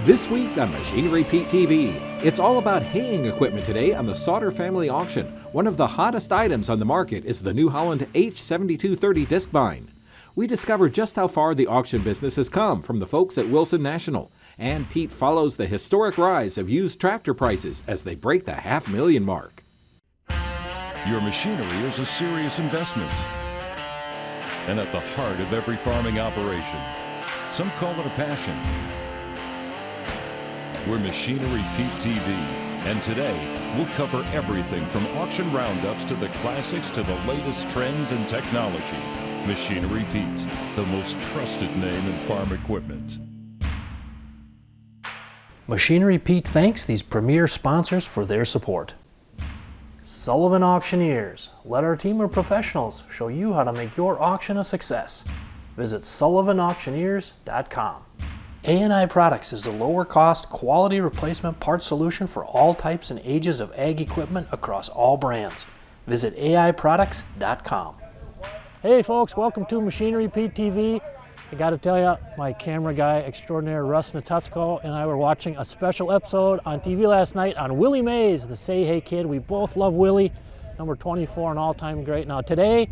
This week on Machinery Pete TV, it's all about haying equipment today on the Sauter family auction. One of the hottest items on the market is the New Holland H7230 Discbine. We discover just how far the auction business has come from the folks at Wilson National. And Pete follows the historic rise of used tractor prices as they break the $500,000 mark. Your machinery is a serious investment and at the heart of every farming operation. Some call it a passion. We're Machinery Pete TV, and today we'll cover everything from auction roundups to the classics to the latest trends and technology. Machinery Pete, the most trusted name in farm equipment. Machinery Pete thanks these premier sponsors for their support. Sullivan Auctioneers. Let our team of professionals show you how to make your auction a success. Visit sullivanauctioneers.com. A&I Products is a lower cost, quality replacement parts solution for all types and ages of ag equipment across all brands. Visit aiproducts.com. Hey folks, welcome to Machinery Pete TV. I got to tell you, my camera guy extraordinaire Russ Natusco and I were watching a special episode on TV last night on Willie Mays, the Say Hey Kid. We both love Willie, number 24, an all-time great. Now today,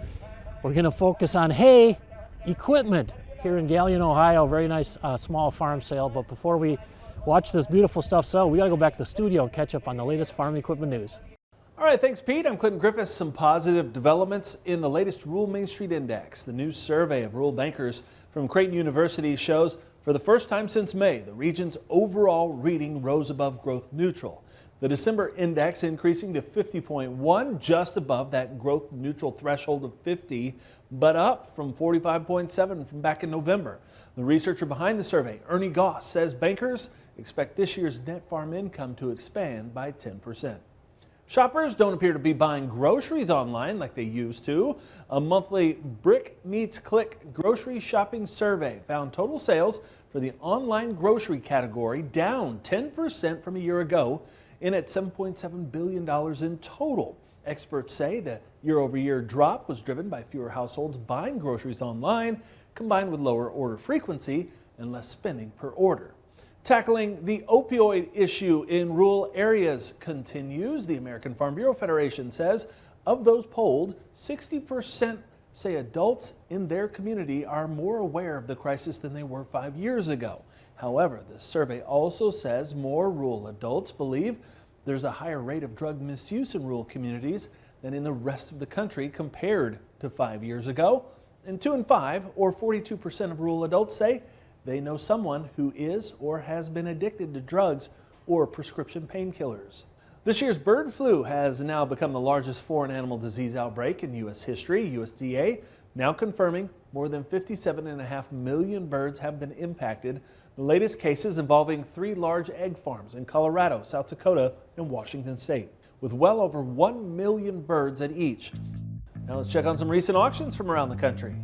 we're going to focus on hay equipment here in Galion, Ohio. Very nice small farm sale. But before we watch this beautiful stuff sell, we got to go back to the studio and catch up on the latest farm equipment news. All right, thanks Pete. I'm Clinton Griffiths. Some positive developments in the latest Rural Main Street Index. The new survey of rural bankers from Creighton University shows for the first time since May, the region's overall reading rose above growth neutral. The December index increasing to 50.1, just above that growth neutral threshold of 50, but up from 45.7 from back in November. The researcher behind the survey, Ernie Goss, says bankers expect this year's net farm income to expand by 10%. Shoppers don't appear to be buying groceries online like they used to. A monthly Brick Meets Click grocery shopping survey found total sales for the online grocery category down 10% from a year ago, in at $7.7 billion in total. Experts say the year-over-year drop was driven by fewer households buying groceries online, combined with lower order frequency and less spending per order. Tackling the opioid issue in rural areas continues. The American Farm Bureau Federation says of those polled, 60% say adults in their community are more aware of the crisis than they were 5 years ago. However, the survey also says more rural adults believe there's a higher rate of drug misuse in rural communities than in the rest of the country compared to 5 years ago. And 2 in 5, or 42% of rural adults, say they know someone who is or has been addicted to drugs or prescription painkillers. This year's bird flu has now become the largest foreign animal disease outbreak in U.S. history. USDA now confirming more than 57.5 million birds have been impacted. The latest cases involving 3 large egg farms in Colorado, South Dakota, and Washington State, with well over 1 million birds at each. Now let's check on some recent auctions from around the country.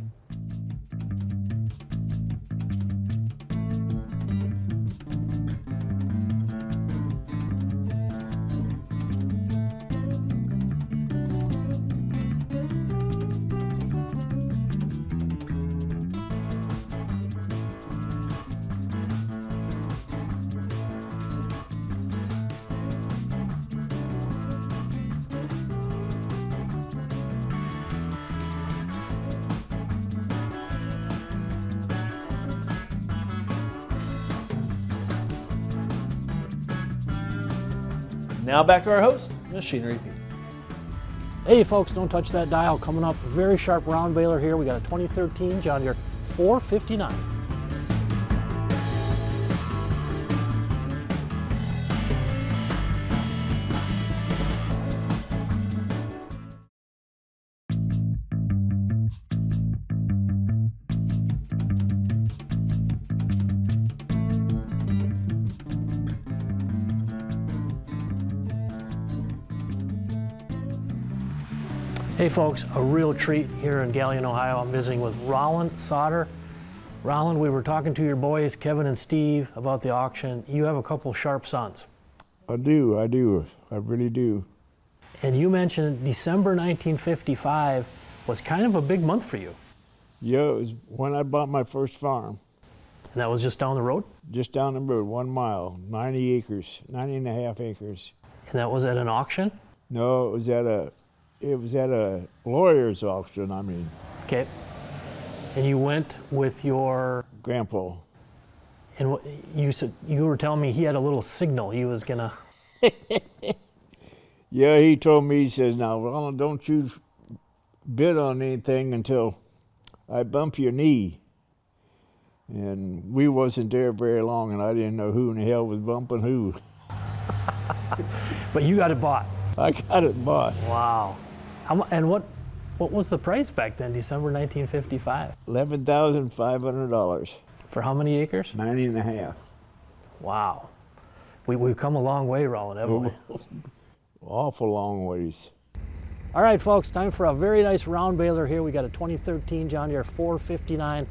Now back to our host, Machinery Pete. Hey folks, don't touch that dial. Coming up, very sharp round baler here. We got a 2013 John Deere 459. Hey folks, a real treat here in Galion, Ohio. I'm visiting with Roland Sauter. Roland, we were talking to your boys, Kevin and Steve, about the auction. You have a couple sharp sons. I do, I really do. And you mentioned December 1955 was kind of a big month for you. Yeah, it was when I bought my first farm. And that was just down the road? Just down the road, 1 mile, 90 acres, 90 and a half acres. And that was at an auction? No, it was at a lawyer's auction, I mean. Okay. And you went with your Grandpa. and what you said, you were telling me he had a little signal he was gonna. Yeah, he told me, he says, now, Ronald, don't you bid on anything until I bump your knee. And we wasn't there very long, and I didn't know who in the hell was bumping who. But you got it bought. I got it bought. Wow. And what was the price back then, December 1955? $11,500. For how many acres? 90 and a half. Wow. We've come a long way, Roland, haven't we? Awful long ways. All right, folks, time for a very nice round baler here. We got a 2013 John Deere 459.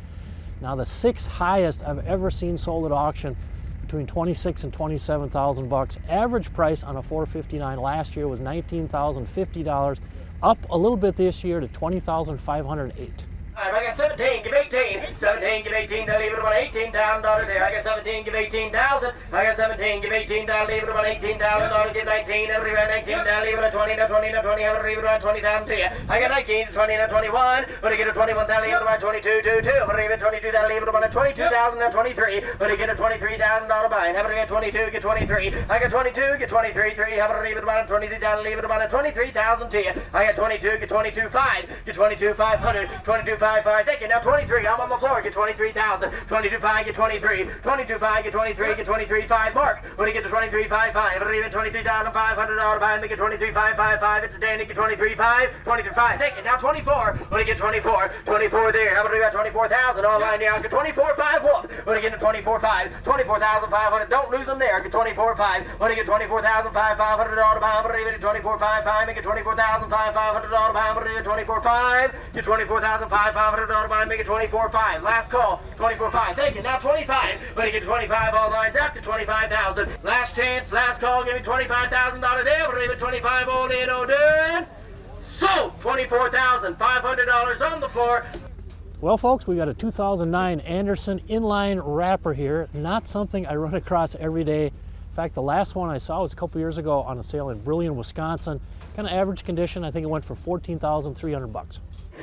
Now the sixth highest I've ever seen sold at auction, between 26 and 27,000 bucks. Average price on a 459 last year was $19,050, up a little bit this year to $20,508. I got 17, give 18. 17, give 18, they'll leave it about $18,000 there. I got 17, give 18,000. I got 17, give 18, they'll leave it about $18,000. Give 19, everywhere 19, they'll leave it at 20, now 20, now 20, I'll leave it about 20,000 to you. I got 19, 20, now 21. When I get a 21, they'll leave it about 22, 2, 2. When I leave it 22, they'll leave it about 22,000, now 23. When I get a $23,000 buying, have a get 22, get 23. I got 22, get 23, 3. Have a leave it about 23, they'll leave it about 23,000 to you. I got 22, get 22, 5. Get 22, 500, 22, 5. Thank you. Now 23. I'm on the floor. Get 23,000. 22, 5. Get 23. 22, 5. Get 23. Get 23, 5. Mark. When you get to 23, 5, 5. I'll leave it $23,500 buy. Make it 23, 5, 5, 5. It's a Danny. Get 23, 5. 23, 5. Thank you. Now 24. When you get 24. 24 there. How about we got 24,000 online now? Get 24, 5. Whoop. When you get to 24, 5. 24,500. Don't lose them there. Get 24, 5. When you get 24,500 buy. I'm leave it at 24, 5, 5. Make it 24,500 buy. I'm leave it 24, 5. Get 24,500 buy. Make it 24.5. Last call, 24.5. Thank you. Now 25. When you get 25, all lines up to 25,000. Last chance, last call. Give me $25,000 there. We'll leave it 25 all in, all done. So $24,500 on the floor. Well, folks, we got a 2009 Anderson inline wrapper here. Not something I run across every day. In fact, the last one I saw was a couple years ago on a sale in Brillion, Wisconsin. Kind of average condition. I think it went for $14,300.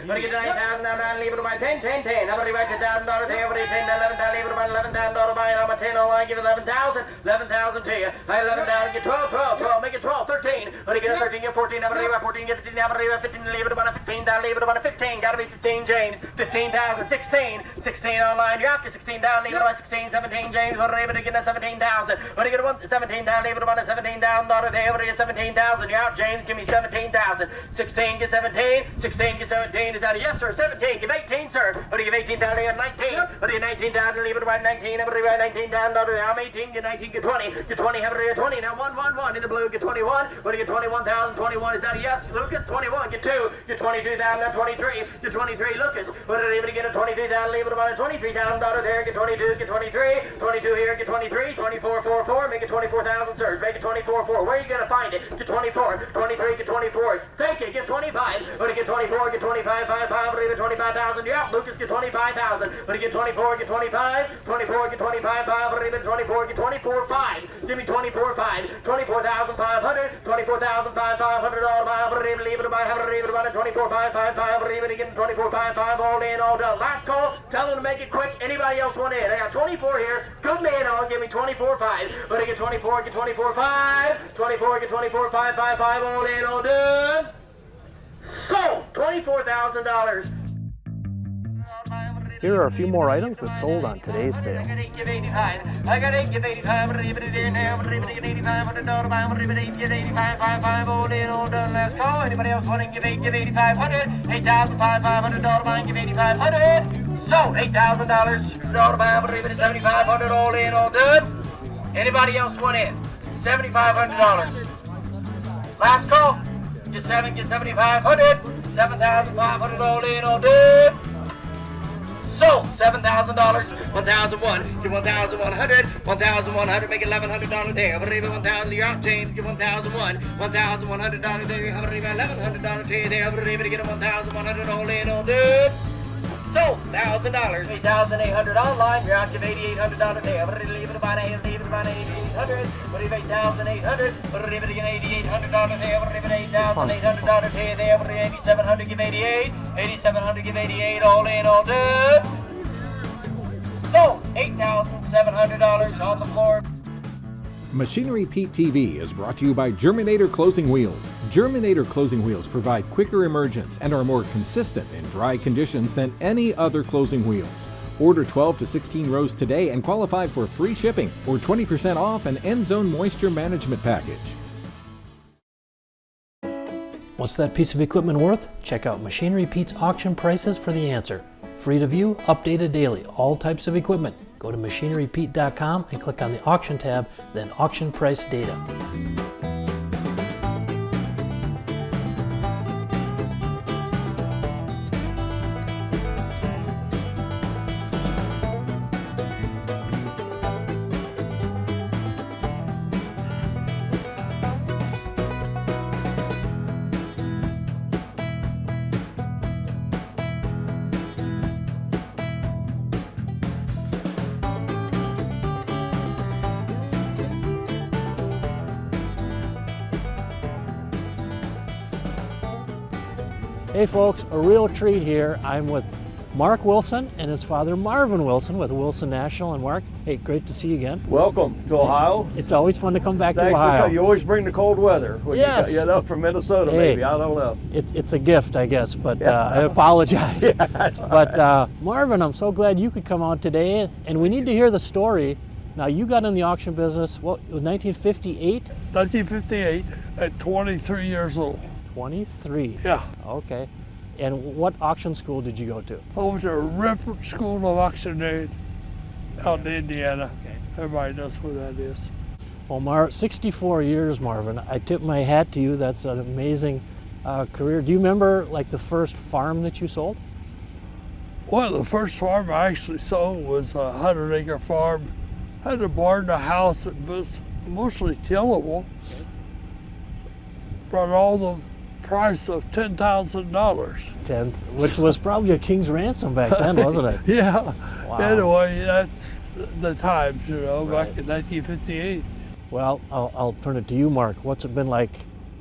When you get $9,000 down, leave it about 10, 10, 10. How about you write $10,000 there? Everybody 10, 11, leave it about $11,000 buy. I'm a 10 online, give it 11,000. 11,000 to you. I 11,000, get 12, 12, 12, make it 12, 13. When you get a 13, get 14. How about you 14, get 15. How about you 15, leave it about a 15. Down, leave it about a 15. Gotta be 15, James. 15,000, 16. 16 online, you're up to 16 down, leave it about 16, 17, James. When you get a 17,000. When you get a 17 down, leave it about a $17,000 there. When you get 17,000, you're out, James. Give me 17,000. 16, get 17. 16, get 17. Is that a yes, sir? 17, give 18, sir. What do you give 18 down there? 19. What do you 19 down to leave it about 19? Everybody write 19 down to there. I'm 18, get 19, get 20. Get 20, have it here 20. Now 1, 1, 1 in the blue, get 21. What do you get 21,000? 21. Is that a yes? Lucas, 21, get 2. Get 22 down, now 23. Get 23, Lucas. What do you leave it again? 23 down, leave it about a $23,000 there. Get 22, get 23. 22 here, get 23. 24, 4, 4. Make it 24,000, sir. Make it 24, 4. Where are you going to find it? Get 24. 23, get 24. Thank you, get 25. What do you get 24? Get 25, 5, 5. Leave it 25,000. You're out, Lucas. Get 25,000. When you get 24, get 25. 24, get 25, 5. Leave it 24, get 24, 5. Give me 24, 5. 24,500. 24,500 all buy. Leave it about. Have it leave it about 24, 5, 5, 5. Leave it again. 24, 5, 5. All in, all done. Last call. Tell them to make it quick. Anybody else want in? I got 24 here. Good man on. Give me 24, 5. When I get 24, get 24, 5. 24, get 24, 5, 5, 5. All in, all done. So, $24,000. Here are a few more items that sold on today's sale. I got 8, give 85, leave it in there, leave it $8,500 buy, leave it 8, give 85, 5, 5, all in, all done, last call. Anybody else wanting give 8, give 8,500, $8,500 buy, give 8,500. So, $8,000 buy, leave it at 7,500, all in, all done. Anybody else want in? $7,500. Last call. Get 7, get 7,500. 7,500 all in, all done. So, $7,000, 1,001, get 1,100, 1,100, make it $1,100 there. I'm gonna leave it 1,000, you're out, James, get 1,001, $1,100 there. I'm gonna leave it $1,100 to you there. I'm gonna leave it to get a 1,100 all in, all done. Sold $1,000. $8,800 online. You're out to $8,800 there. Leave it about $8,800. Leave $8,800. Leave it again $8,800 there. Leave it $8,800 here. There. $8,700. Give 88. $8,700. Give 88. All in, all done. Sold $8,700 on the floor. Machinery Pete TV is brought to you by Germinator Closing Wheels. Germinator Closing Wheels provide quicker emergence and are more consistent in dry conditions than any other closing wheels. Order 12 to 16 rows today and qualify for free shipping or 20% off an end zone moisture management package. What's that piece of equipment worth? Check out Machinery Pete's auction prices for the answer. Free to view, updated daily, all types of equipment. Go to machinerypete.com and click on the auction tab, then auction price data. Hey folks, a real treat here. I'm with Mark Wilson and his father Marvin Wilson with Wilson National. And Mark, hey, great to see you again. Welcome to Ohio. It's always fun to come back to Thanks Ohio. You always bring the cold weather. When Yes. you know, from Minnesota, Hey. maybe. I don't know. It's a gift, I guess, but I apologize. But Marvin, I'm so glad you could come out today, and we need to hear the story. Now, you got in the auction business, what, 1958? 1958 at 23 years old. 23. Yeah. Okay. And what auction school did you go to? I went to Rippert School of Auctioneering out in Indiana. Okay. Everybody knows where that is. Well, 64 years, Marvin. I tip my hat to you. That's an amazing career. Do you remember like the first farm that you sold? Well, the first farm I actually sold was a 100-acre farm. Had a barn, a house that was mostly tillable. Okay. Brought all the price of $10,000. Which was probably a king's ransom back then, wasn't it? Yeah. Wow. Anyway, that's the times, you know, Right. back in 1958. Well, I'll turn it to you, Mark. What's it been like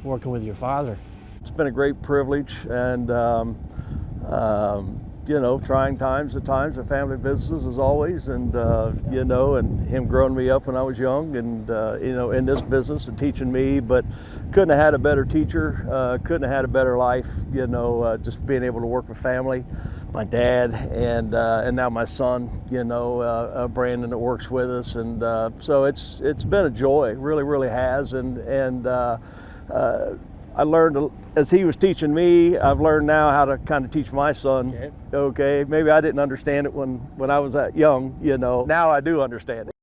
working with your father? It's been a great privilege, and you know, trying times at times, and family businesses as always, and you know, and him growing me up when I was young, and you know, in this business and teaching me, but couldn't have had a better teacher, couldn't have had a better life, you know, just being able to work with family, my dad, and now my son, you know, Brandon that works with us, and so it's been a joy, really has, and I learned, as he was teaching me, I've learned now how to kind of teach my son. Okay, maybe I didn't understand it when I was that young, you know. Now I do understand it.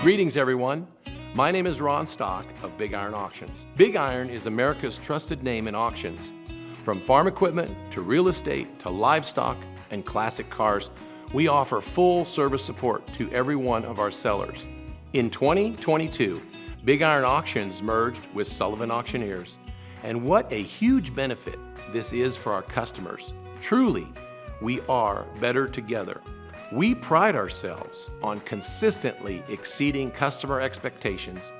Greetings, everyone. My name is Ron Stock of Big Iron Auctions. Big Iron is America's trusted name in auctions. From farm equipment to real estate to livestock and classic cars, we offer full service support to every one of our sellers. In 2022, Big Iron Auctions merged with Sullivan Auctioneers. And what a huge benefit this is for our customers. Truly, we are better together. We pride ourselves on consistently exceeding customer expectations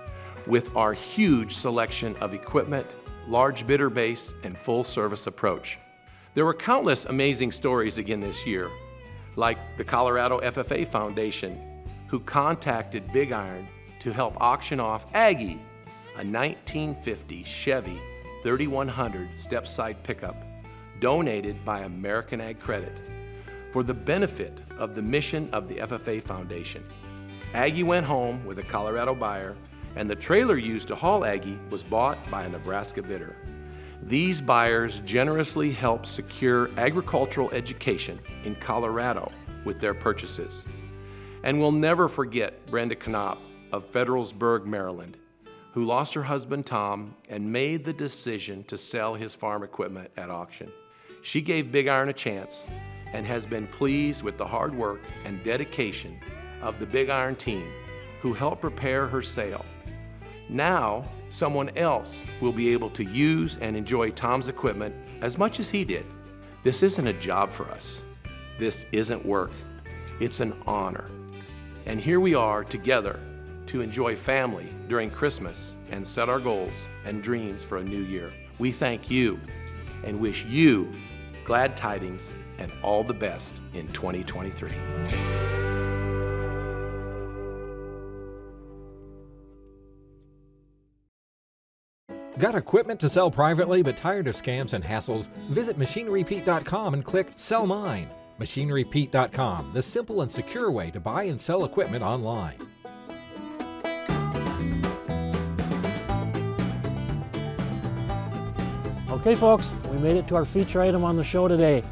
with our huge selection of equipment, large bidder base, and full service approach. There were countless amazing stories again this year, like the Colorado FFA Foundation, who contacted Big Iron to help auction off Aggie, a 1950 Chevy 3100 step-side pickup donated by American Ag Credit for the benefit of the mission of the FFA Foundation. Aggie went home with a Colorado buyer, and the trailer used to haul Aggie was bought by a Nebraska bidder. These buyers generously helped secure agricultural education in Colorado with their purchases. And we'll never forget Brenda Knopp of Federalsburg, Maryland, who lost her husband Tom and made the decision to sell his farm equipment at auction. She gave Big Iron a chance and has been pleased with the hard work and dedication of the Big Iron team who helped prepare her sale. Now, someone else will be able to use and enjoy Tom's equipment as much as he did. This isn't a job for us. This isn't work. It's an honor. And here we are together to enjoy family during Christmas and set our goals and dreams for a new year. We thank you and wish you glad tidings and all the best in 2023. Got equipment to sell privately but tired of scams and hassles? Visit MachineryPete.com and click Sell Mine. MachineryPete.com, the simple and secure way to buy and sell equipment online. Okay folks, we made it to our feature item on the show today.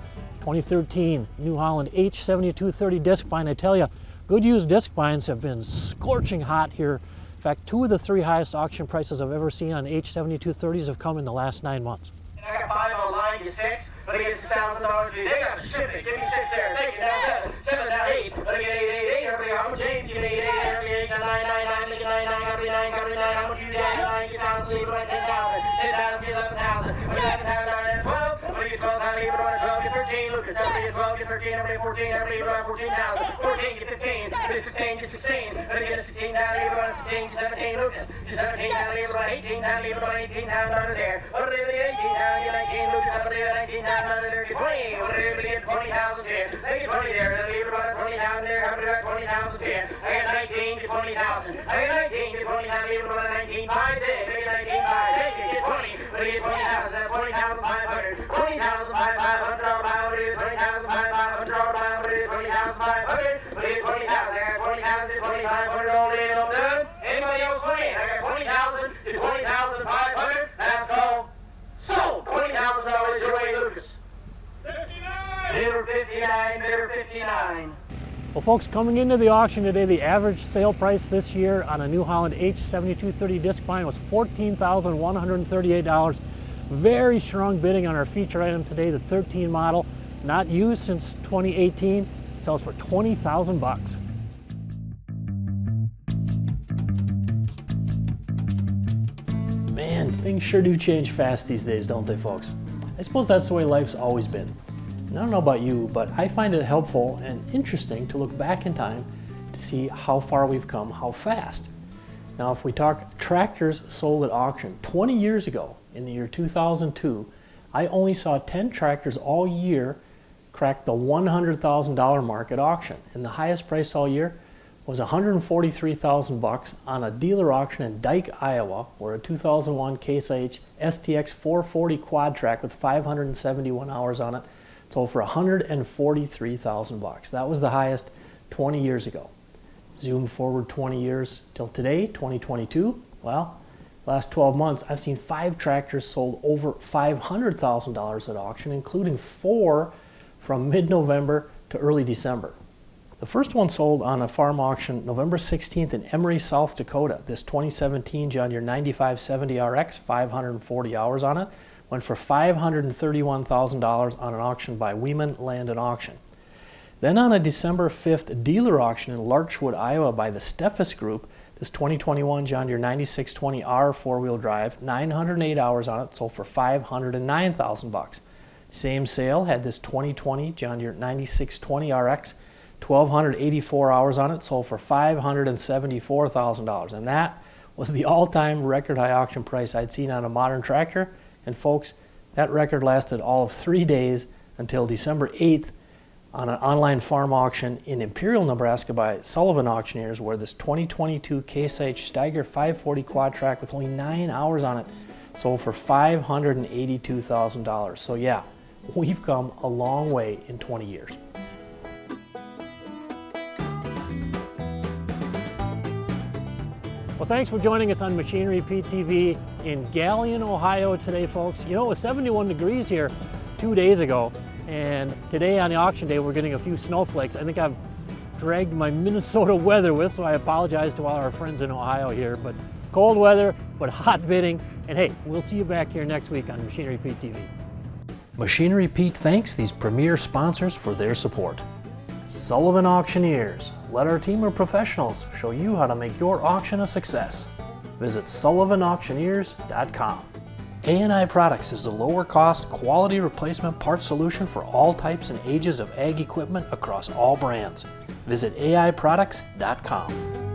2013 New Holland H7230 disc bind. I tell you, good used disc binds have been scorching hot here. In fact, 2 of the 3 highest auction prices I've ever seen on H7230s have come in the last 9 months. I got 5 online, get 6. Let me get $6,000. They got to ship it. Give me 6 there. Take it down 7. 7 down 8. Let me get 8. Everybody, how much 8? Give me 8. Everybody, 8. 9, 9, 9. Make it 9, 9. Everybody, 9. Everybody, 9. How much you got? 9. Get down. Leave it at 10,000. 10,000. Get 11,000. 11,000. 12. Let me get 12. Leave it at 12. Get 13. Lucas. Everybody get 12. Get 13. Everybody 14. Everybody get 14,000. 14. Get 15. Get 16. Get 16. Let me get a 16 down. Leave it at 16. Get 17. Lucas. Get 17 down. Leave it at 18 down. Leave it at 18 down. Under there. Under the 18 down. Get 19. Lucas. Everybody at 19 down. Under there. Get 20. Everybody get 20,000 there. They get 20 there. Then leave it at 20,000 there. Everybody at 20,000 there. I got 19. Get 20,000. I got 19. Get 20,000. Leave it at 19. 5 there. Make it 19. 5. Take it. Get 20. Let me get 20,000. 20,500. 20,500. 20,500. 20,500. 20,500. Let me get 20,000. I got 20,000. 2,500 all in. All done. Anybody else playing? I got 20,000 to 20,500. That's all. Sold. $20,000 your way, Lucas. 59. Bidder 59. Bidder 59. Well folks, coming into the auction today, the average sale price this year on a New Holland H7230 disc bind was $14,138. Very strong bidding on our feature item today, the 13 model, not used since 2018, sells for $20,000. Man, things sure do change fast these days, don't they folks? I suppose that's the way life's always been. And I don't know about you, but I find it helpful and interesting to look back in time to see how far we've come, how fast. Now, if we talk tractors sold at auction, 20 years ago, in the year 2002, I only saw 10 tractors all year crack the $100,000 mark at auction. And the highest price all year was $143,000 on a dealer auction in Dike, Iowa, where a 2001 Case IH STX 440 quad track with 571 hours on it sold for $143,000. That was the highest 20 years ago. Zoom forward 20 years till today, 2022. Well, last 12 months, I've seen 5 tractors sold over $500,000 at auction, including 4 from mid-November to early December. The first one sold on a farm auction November 16th in Emery, South Dakota. This 2017 John Deere 9570 RX, 540 hours on it, went for $531,000 on an auction by Weeman Land and Auction. Then on a December 5th dealer auction in Larchwood, Iowa by the Steffes Group, this 2021 John Deere 9620R four-wheel drive, 908 hours on it, sold for $509,000. Same sale had this 2020 John Deere 9620 RX, 1,284 hours on it, sold for $574,000. And that was the all-time record high auction price I'd seen on a modern tractor. And folks, that record lasted all of 3 days until December 8th on an online farm auction in Imperial, Nebraska by Sullivan Auctioneers, where this 2022 Case IH Steiger 540 quad track with only 9 hours on it sold for $582,000. So yeah, we've come a long way in 20 years. Well, thanks for joining us on Machinery Pete TV in Galion, Ohio today, folks. You know, it was 71 degrees here 2 days ago, and today on the auction day, we're getting a few snowflakes. I think I've dragged my Minnesota weather with, so I apologize to all our friends in Ohio here, but cold weather, but hot bidding. And hey, we'll see you back here next week on Machinery Pete TV. Machinery Pete thanks these premier sponsors for their support. Sullivan Auctioneers. Let our team of professionals show you how to make your auction a success. Visit SullivanAuctioneers.com. A&I Products is the lower cost, quality replacement part solution for all types and ages of ag equipment across all brands. Visit AIProducts.com.